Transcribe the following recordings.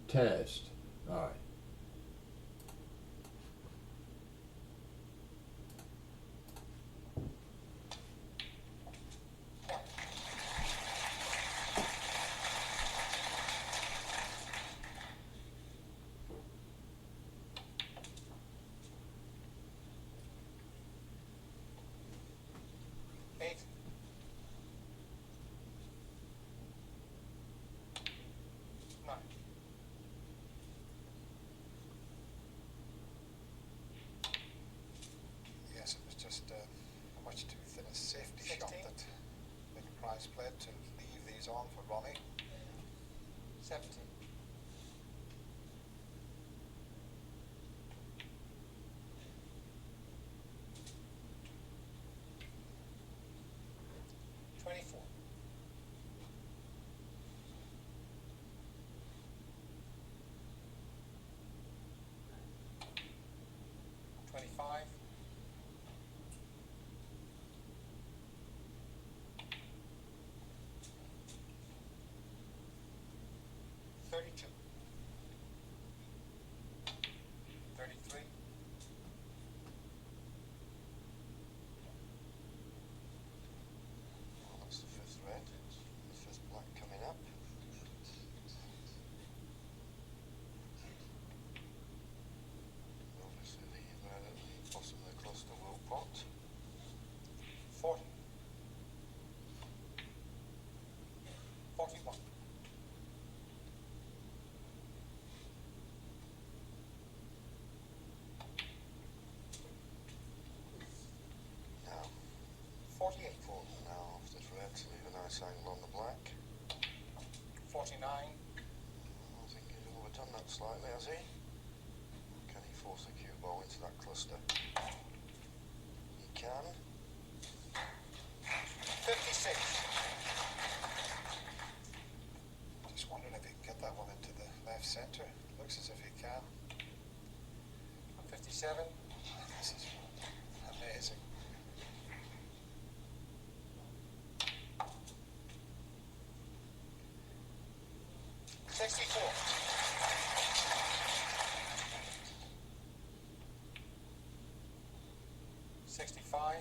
Test. Alright. Yes, it was just a much too thin a safety 16. Shot that Big Prize played to leave these on for Ronnie. 17. 24. 25. 32. 33. 5th red, the 5th black coming up. Obviously the red at the bottom of the cluster will pot. 40. 41. 48. Now off this red to leave a nice angle on the black. 49. I think he's overdone that slightly, has he? Can he force the cue ball into that cluster? He can. 56. Just wondering if he can get that one into the left centre. Looks as if he can. 57. This is amazing. 64. 65.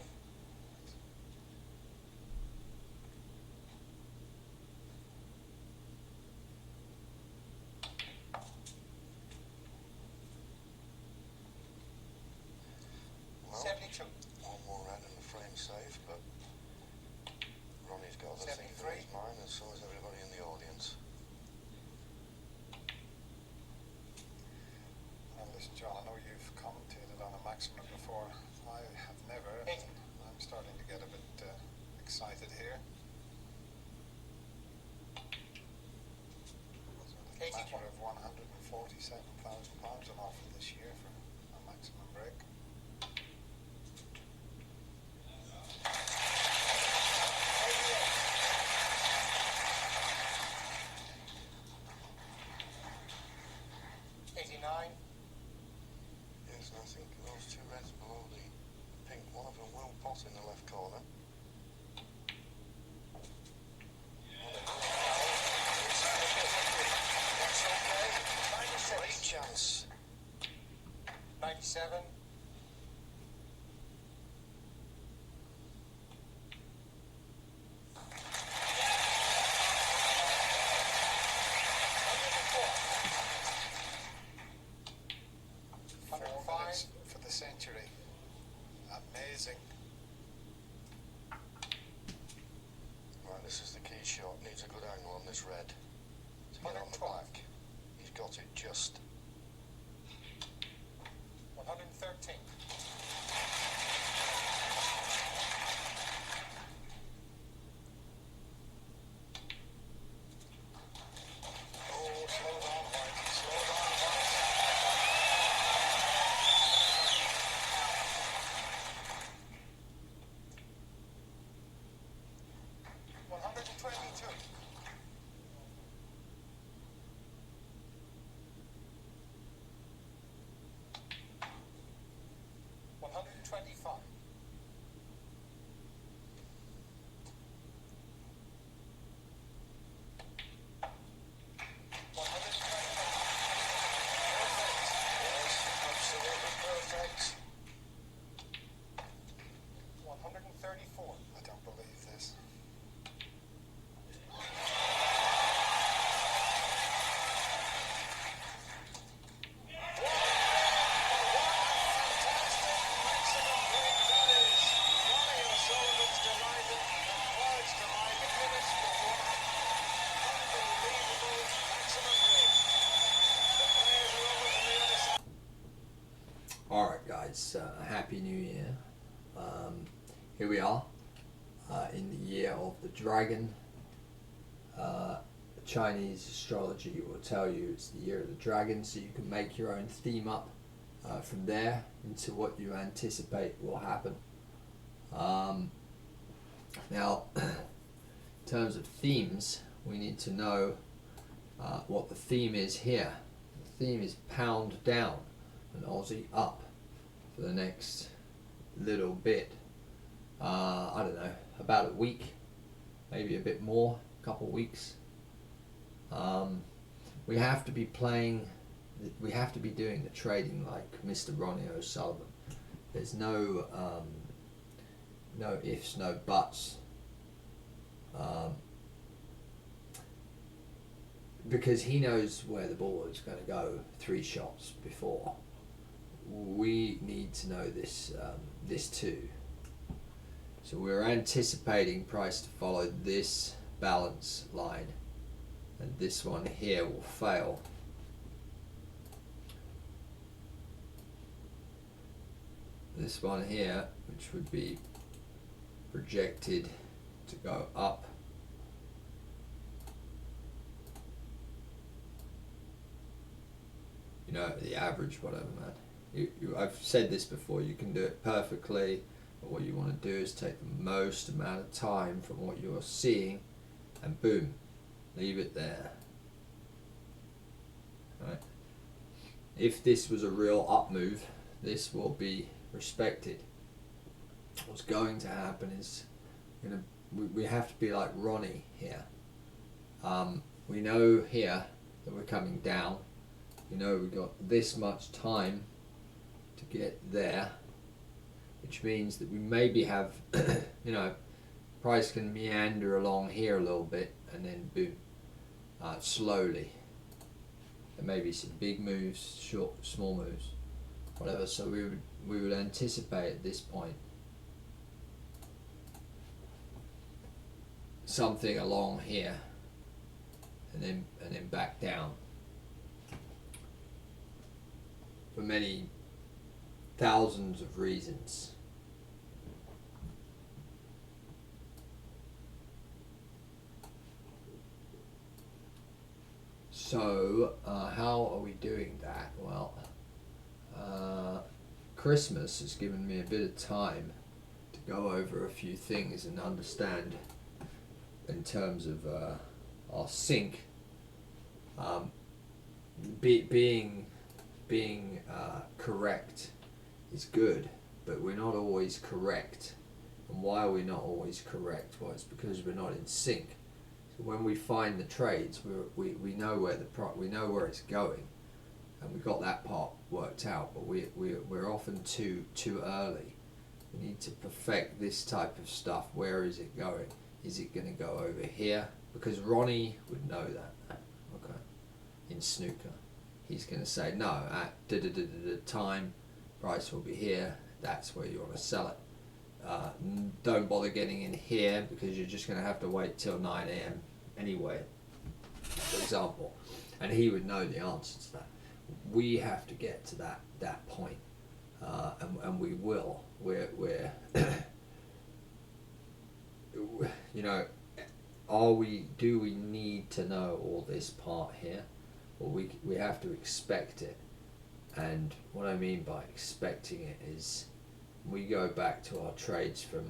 72. One more red and the frame safe, but Ronnie's got other things in his mind, and so has everybody in the audience. Well, listen, John, I know you've commentated on a maximum before. I have never. I'm starting to get a bit excited here. There's a matter of £147,000 on offer this year for a maximum break. 89. Yes, and I think those two reds below the pink, one of them will pot in the left corner. That's okay. 96. Great chance. 97. 4 minutes for the century. Amazing. Right, this is the key shot. Needs a good angle on this red to get on the black. He's got it just. 113. 122. 123. guys, Happy New Year. Here we are in the year of the dragon. Chinese astrology will tell you it's the year of the dragon, so you can make your own theme up from there into what you anticipate will happen. Now, in terms of themes, we need to know what the theme is here. The theme is pound down and Aussie up for the next little bit. I don't know, about a week, maybe a bit more, a couple of weeks. We have to be playing, we have to be doing the trading like Mr Ronnie O'Sullivan. There's no ifs, no buts. Because he knows where the ball is going to go 3 shots before. We need to know this this too. So we're anticipating price to follow this balance line, and this one here will fail. This one here, which would be projected to go up, you know, the average, whatever, man. I've said this before, you can do it perfectly, but what you want to do is take the most amount of time from what you're seeing and boom, leave it there. Right? If this was a real up move, this will be respected. What's going to happen is we have to be like Ronnie here. We know here that we're coming down. We know we've got this much time to get there, which means that we maybe have, you know, price can meander along here a little bit and then boom, slowly. There may be some big moves, short, small moves, whatever. So we would anticipate at this point something along here, and then back down. For many thousands of reasons. So, how are we doing that? Well, Christmas has given me a bit of time to go over a few things and understand in terms of our sync. Being correct is good, but we're not always correct. And why are we not always correct? Well, it's because we're not in sync. So when we find the trades, we know where we know where it's going, and we got that part worked out. But we're often too early. We need to perfect this type of stuff. Where is it going? Is it going to go over here? Because Ronnie would know that. Okay, in snooker. He's going to say, no, at time, price will be here, that's where you want to sell it. Don't bother getting in here because you're just going to have to wait till 9 AM anyway, for example. And he would know the answer to that. We have to get to that point, and we will. We're you know, do we need to know all this part here? Well, we have to expect it, and what I mean by expecting it is we go back to our trades from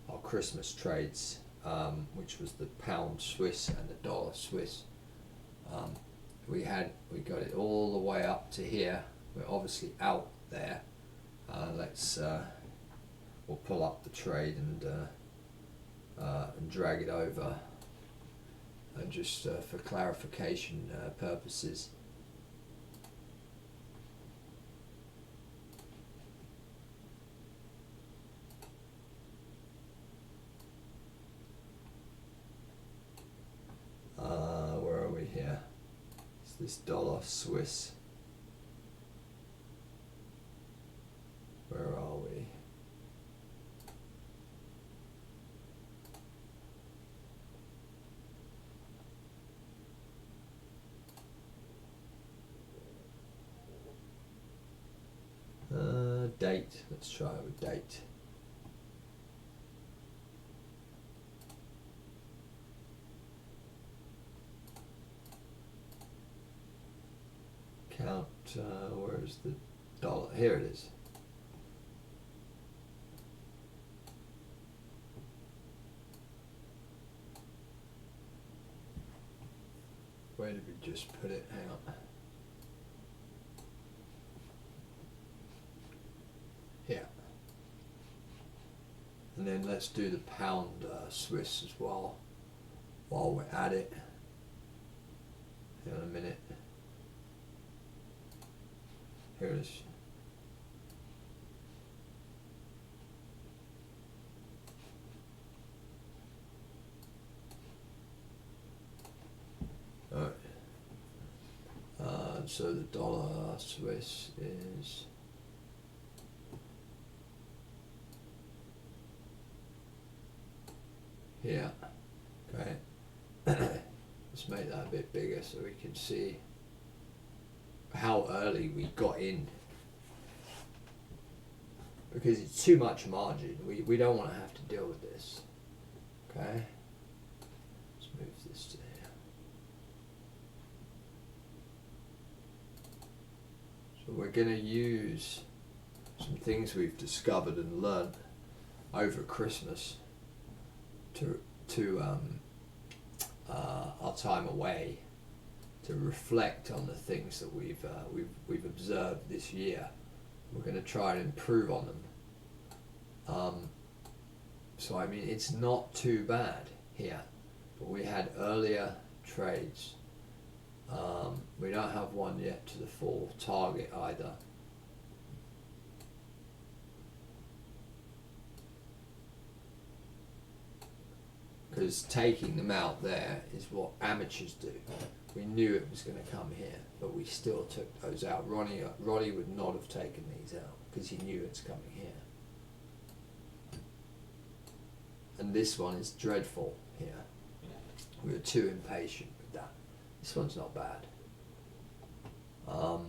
our Christmas trades, which was the pound Swiss and the dollar Swiss. We got it all the way up to here. We're obviously out there. We'll pull up the trade and drag it over. And just for clarification purposes. Where are we here? It's this dollar Swiss. Where are we? date. Let's try it with date. Count, where's the dollar? Here it is. Where did we just put it? Hang on. Yeah. And then let's do the pound Swiss as well while we're at it. Hang on a minute. Here it is. Alright. So the dollar Swiss is here. Okay. Let's make that a bit bigger so we can see how early we got in, because it's too much margin. We don't want to have to deal with this. Okay, let's move this to here. So we're going to use some things we've discovered and learnt over Christmas to our time away, to reflect on the things that we've observed this year. We're going to try and improve on them. So I mean, it's not too bad here, but we had earlier trades. We don't have one yet to the full target either. Because taking them out there is what amateurs do. We knew it was going to come here, but we still took those out. Ronnie would not have taken these out because he knew it's coming here. And this one is dreadful here. We were too impatient with that. This one's not bad. Now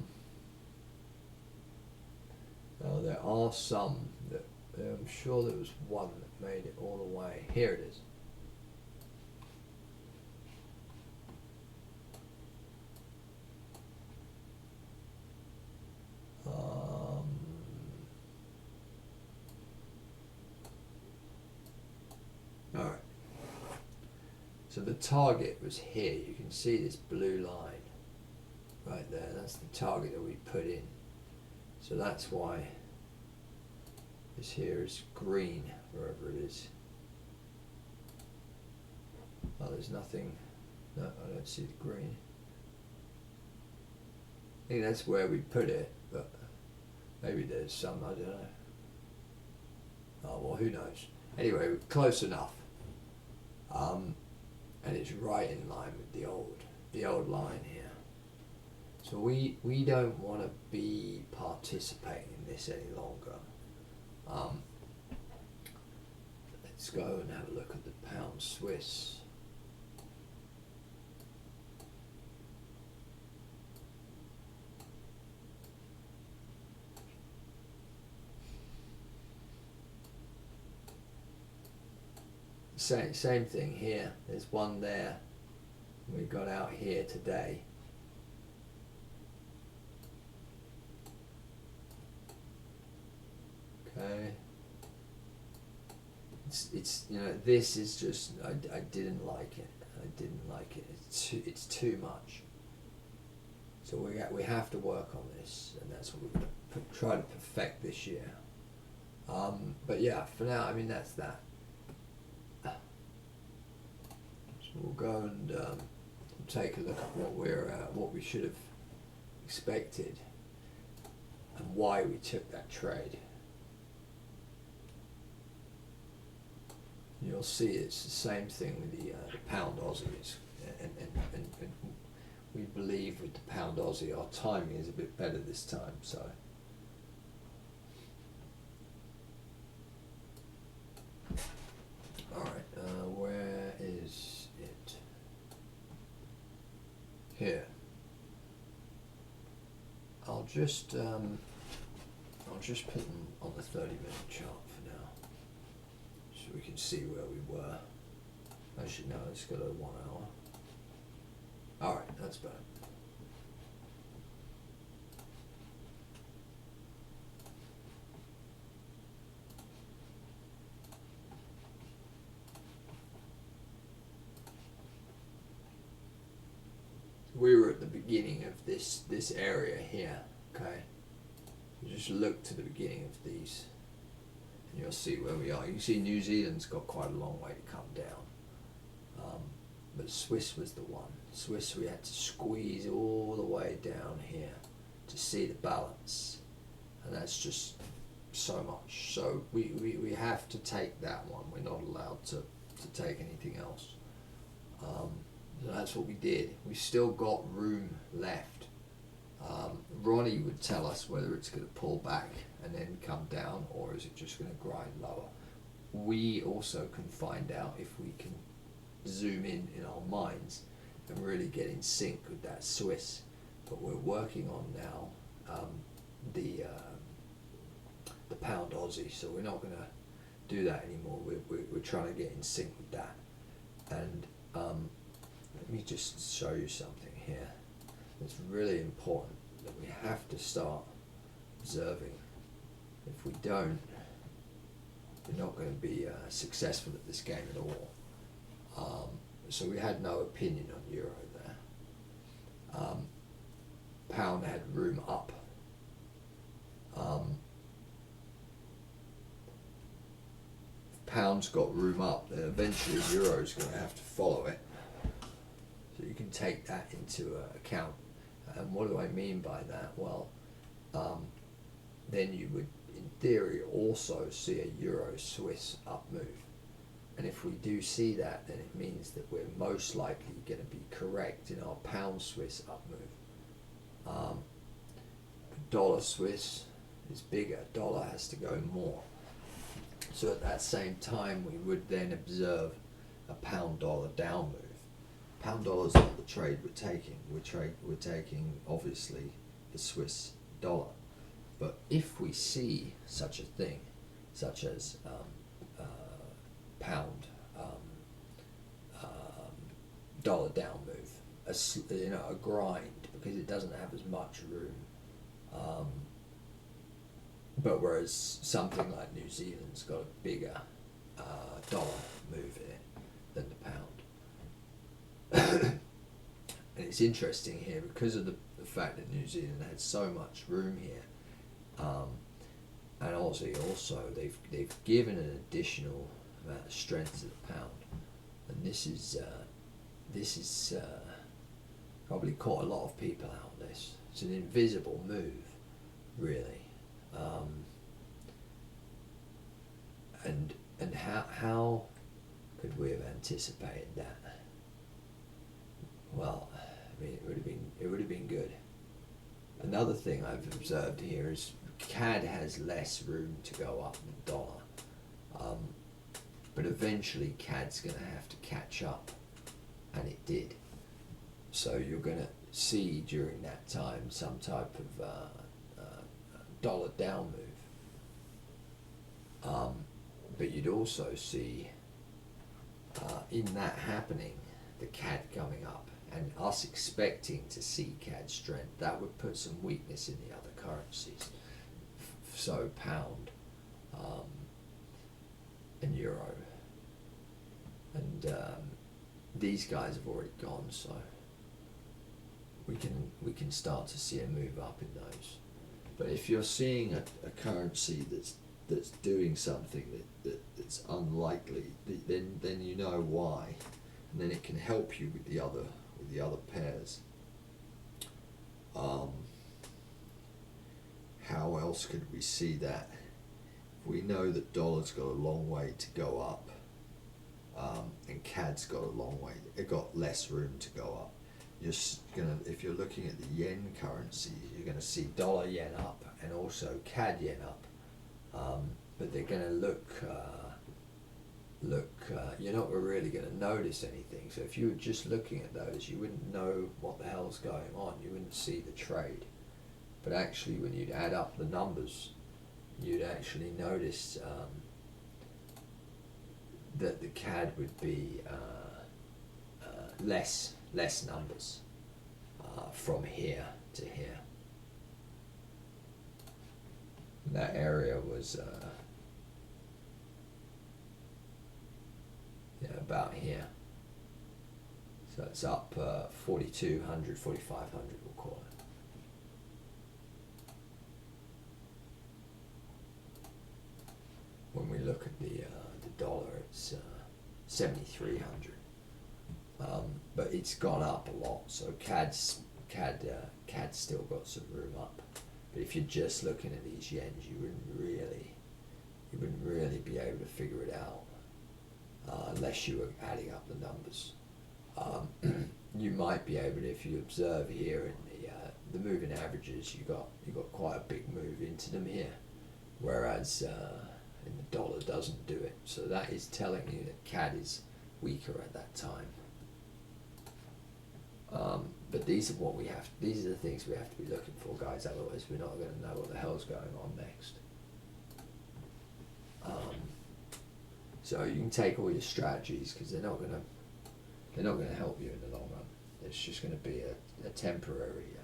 there are some that I'm sure there was one that made it all the way. Here it is. Alright, so the target was here. You can see this blue line right there. That's the target that we put in. So that's why this here is green, wherever it is. Oh, there's nothing. No, I don't see the green. I think that's where we put it, but maybe there's some, I don't know. Oh, well, who knows. Anyway, close enough. And it's right in line with the old line here. So we don't want to be participating in this any longer. Let's go and have a look at the pound Swiss. Same thing here. There's one there. We got out here today. Okay. It's you know, this is just I didn't like it. I didn't like it. It's too much. So we have to work on this, and that's what we're going to try to perfect this year. But yeah, for now, I mean, that's that. So we'll go and take a look at what we should have expected and why we took that trade. You'll see it's the same thing with the pound Aussies, and we believe with the pound Aussie our timing is a bit better this time. So. Alright, where is it? Here. I'll just I'll just put them on the 30-minute chart for now, so we can see where we were. Actually, no, let's go to 1 hour. Alright, that's better. We were at the beginning of this area here, okay? You just look to the beginning of these and you'll see where we are. You can see New Zealand's got quite a long way to come down. But Swiss was the one. Swiss, we had to squeeze all the way down here to see the balance. And that's just so much. So we have to take that one. We're not allowed to take anything else. So that's what we did. We still got room left. Ronnie would tell us whether it's going to pull back and then come down, or is it just going to grind lower. We also can find out if we can zoom in our minds and really get in sync with that Swiss. But we're working on now the pound Aussie, so we're not going to do that anymore. We're trying to get in sync with that. And let me just show you something here. It's really important that we have to start observing. If we don't, we're not going to be successful at this game at all. So we had no opinion on Euro there. Pound had room up. If Pound's got room up, then eventually Euro's going to have to follow it. So you can take that into account. And what do I mean by that? Well, then you would, in theory, also see a Euro-Swiss up move. And if we do see that, then it means that we're most likely going to be correct in our Pound-Swiss up move. Dollar-Swiss is bigger. Dollar has to go more. So at that same time, we would then observe a Pound-Dollar down move. Pound dollar is not the trade we're taking. We're taking obviously the Swiss dollar. But if we see such a thing, such as pound dollar down move, a grind, because it doesn't have as much room. But whereas something like New Zealand's got a bigger dollar move in it than the pound. And it's interesting here because of the fact that New Zealand had so much room here, and Aussie also, they've given an additional amount of strength to the pound, and this is probably caught a lot of people out. It's an invisible move, really, and how could we have anticipated that? Well, I mean, it would have been good. Another thing I've observed here is CAD has less room to go up than dollar, but eventually CAD's going to have to catch up, and it did. So you're going to see during that time some type of dollar down move, but you'd also see in that happening the CAD coming up. And us expecting to see CAD strength, that would put some weakness in the other currencies. So pound and euro, and these guys have already gone. So we can start to see a move up in those. But if you're seeing a currency that's doing something that's unlikely, then you know why, and then it can help you with the other pairs. How else could we see that? If we know that dollar's got a long way to go up, and CAD's got a long way, it got less room to go up. If you're looking at the yen currency, you're gonna see dollar yen up and also CAD yen up, but they're gonna look. You're not really going to notice anything. So if you were just looking at those, you wouldn't know what the hell's going on. You wouldn't see the trade. But actually, when you'd add up the numbers, you'd actually notice that the CAD would be less numbers from here to here. That area was about here. So it's up 4,200, 4,500 we'll call it. When we look at the dollar, it's 7,300. But it's gone up a lot, so CAD's still got some room up. But if you're just looking at these yens, you wouldn't really be able to figure it out unless you were adding up the numbers. You might be able to, if you observe here in the moving averages, you got quite a big move into them here, whereas in the dollar doesn't do it. So that is telling you that CAD is weaker at that time. But these are the things we have to be looking for, guys. Otherwise, we're not going to know what the hell's going on next. So you can take all your strategies, because they're not going to help you in the long run. It's just going to be a temporary,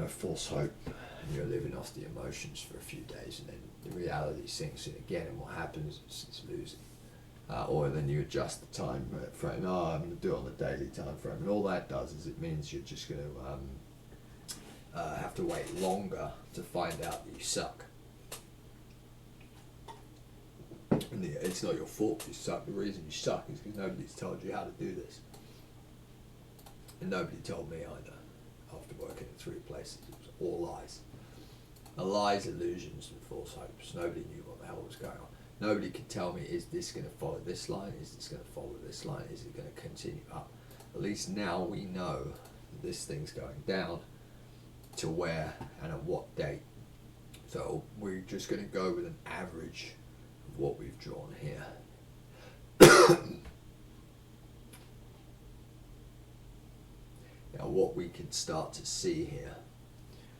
false hope. And you're living off the emotions for a few days, and then the reality sinks in again, and what happens is it's losing. Or then you adjust the time frame. Oh, I'm going to do it on the daily time frame, and all that does is it means you're just going to have to wait longer to find out that you suck. And it's not your fault you suck. The reason you suck is because nobody's told you how to do this, and nobody told me either. After working in 3 places, it was all lies. Lies, illusions, and false hopes. Nobody knew what the hell was going on. Nobody could tell me, is this going to follow this line? Is this going to follow this line? Is it going to continue up? At least now we know that this thing's going down, to where and at what date. So we're just going to go with an average of what we've drawn here. Now what we can start to see here,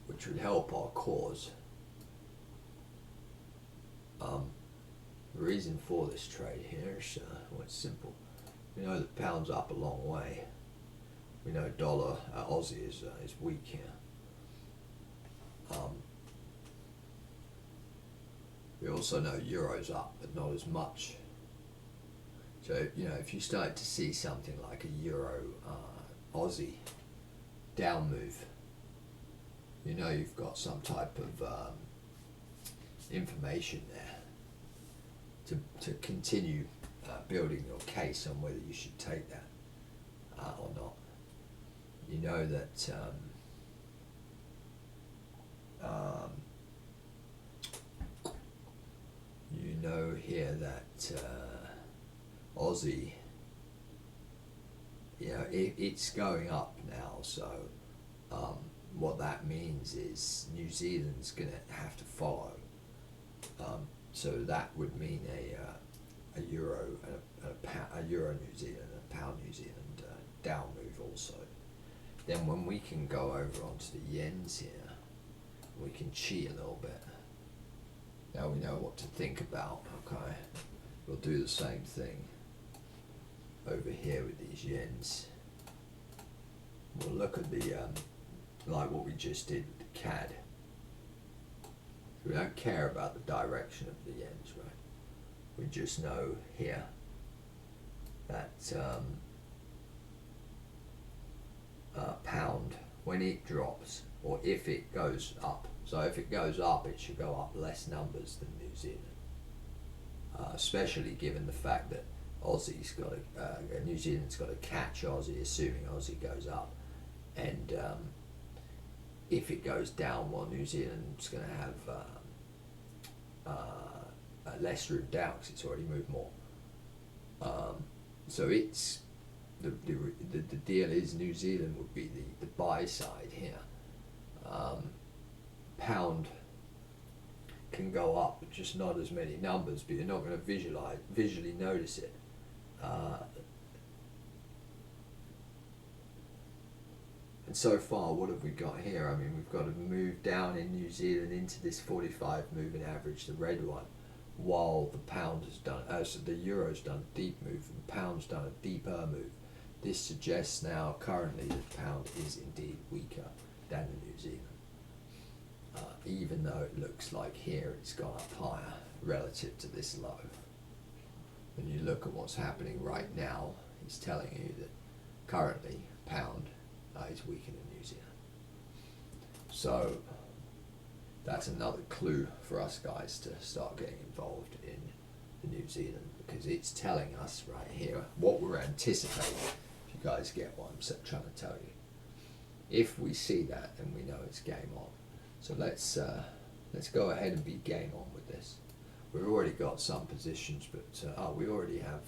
which would help our cause, the reason for this trade here is it's simple. We know the pound's up a long way. We know dollar, Aussie is weak here. We also know euro's up, but not as much. So if you start to see something like a euro Aussie down move, you've got some type of information there to continue building your case on whether you should take that or not. You know that here that Aussie, it's going up now, so what that means is New Zealand's going to have to follow. So that would mean a euro and a euro New Zealand and a pound New Zealand down move also. Then when we can go over onto the yens here, we can cheat a little bit. Now we know what to think about. Okay, we'll do the same thing over here with these yens. We'll look at the like what we just did with the CAD. We don't care about the direction of the yens, right? We just know here that pound, when it drops, or if it goes up, so if it goes up, it should go up less numbers than New Zealand. Especially given the fact that Aussie's got New Zealand's got to catch Aussie, assuming Aussie goes up, and if it goes down, well, New Zealand's going to have less room down because it's already moved more. So it's the deal is New Zealand would be the buy side here. Pound can go up, but just not as many numbers, but you're not going to visually notice it. And And so far, what have we got here? I mean, we've got a move down in New Zealand into this 45 moving average, the red one, while the pound has done, so the euro's done a deep move and the pound's done a deeper move. This suggests now currently that the pound is indeed weaker than the New Zealand. Even though it looks like here it's gone up higher relative to this low. When you look at what's happening right now, it's telling you that currently pound is weaker than New Zealand. So that's another clue for us guys to start getting involved in the New Zealand, because it's telling us right here what we're anticipating. If you guys get what I'm trying to tell you. If we see that, then we know it's game on. So let's go ahead and be game on with this. We've already got some positions, but we already have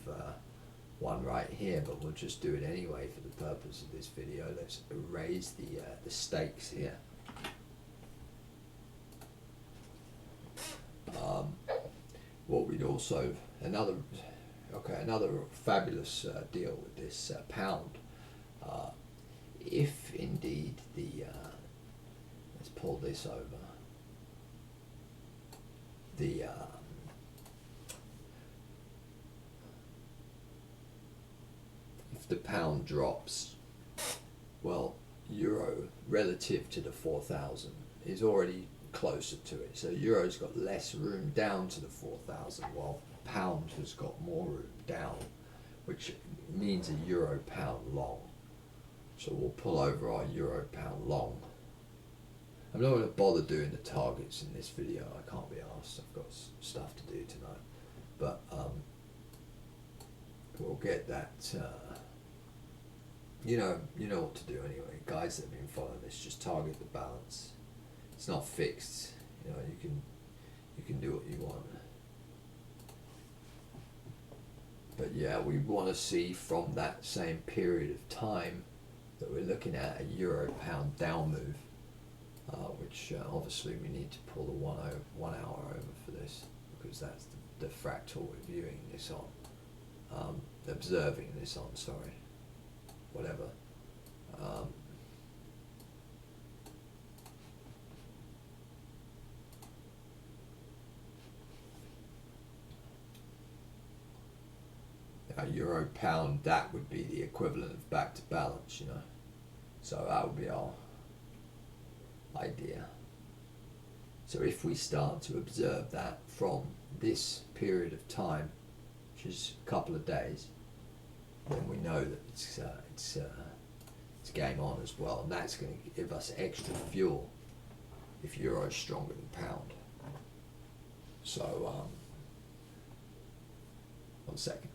one right here, but we'll just do it anyway for the purpose of this video. Let's raise the stakes here. What we'd also another fabulous deal with this pound. If indeed let's pull this over. If the pound drops, well, euro relative to the 4,000 is already closer to it. So euro's got less room down to the 4,000, while pound has got more room down, which means a euro pound long. So we'll pull over our euro pound long. I'm not going to bother doing the targets in this video. I can't be arsed. I've got stuff to do tonight. But we'll get that. You know what to do anyway. Guys that have been following this, just target the balance. It's not fixed. You know, you can do what you want. But yeah, we want to see from that same period of time that we're looking at a euro pound down move, which obviously we need to pull the 1 hour over for this, because that's the fractal we're viewing this on, observing this on, sorry, whatever. Euro pound, that would be the equivalent of back to balance, you know. So that would be our idea. So if we start to observe that from this period of time, which is a couple of days, then we know that it's game on as well, and that's going to give us extra fuel if euro is stronger than pound. So 1 second.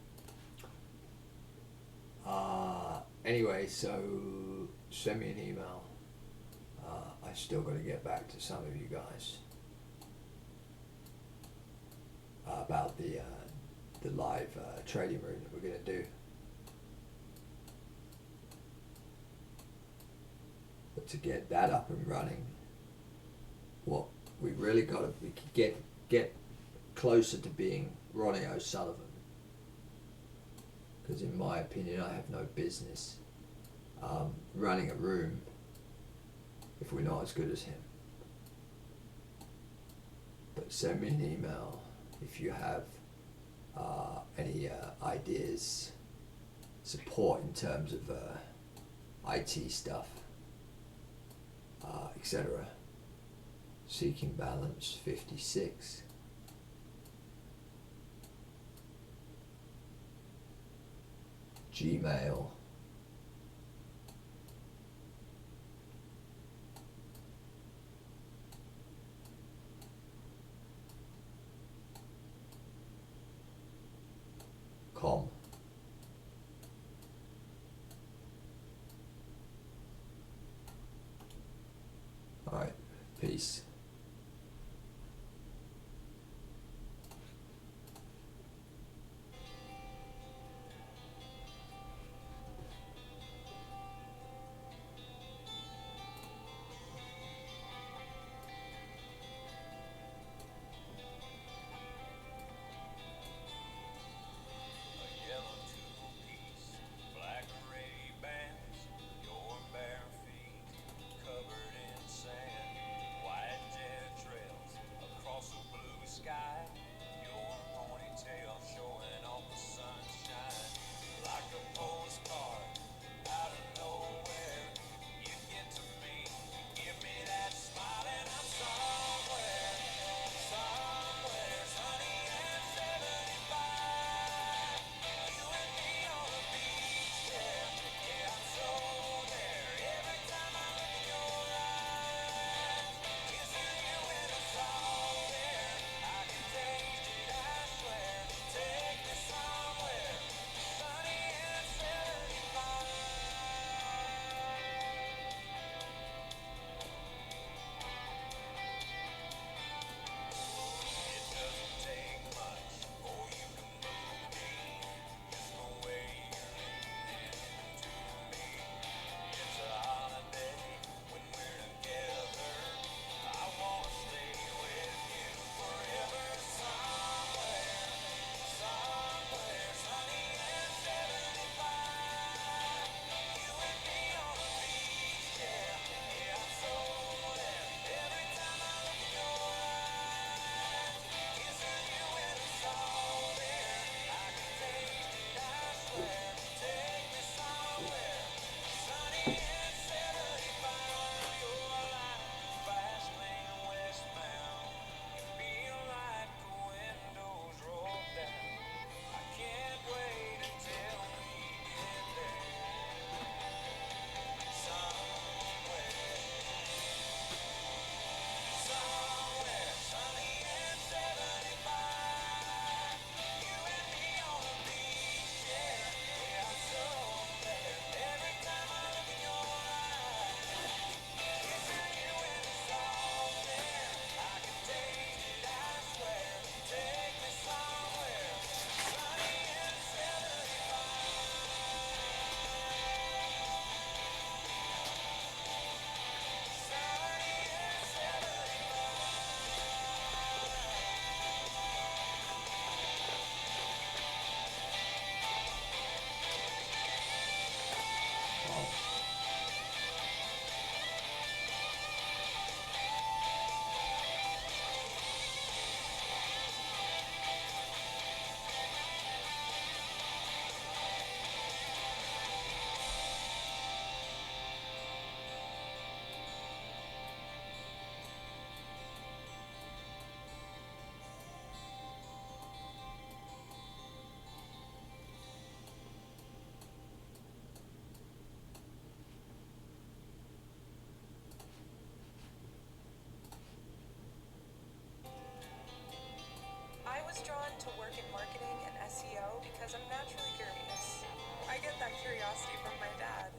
Anyway, so send me an email. I still got to get back to some of you guys about the live trading room that we're going to do. But to get that up and running, what we really got to get closer to being Ronnie O'Sullivan. Because in my opinion, I have no business running a room if we're not as good as him. But send me an email if you have any ideas, support in terms of IT stuff, etc. Seeking Balance 56. Gmail. .com. All right, peace. A yellow two-piece, black and red bands, your bare feet. CO because I'm naturally curious. I get that curiosity from my dad.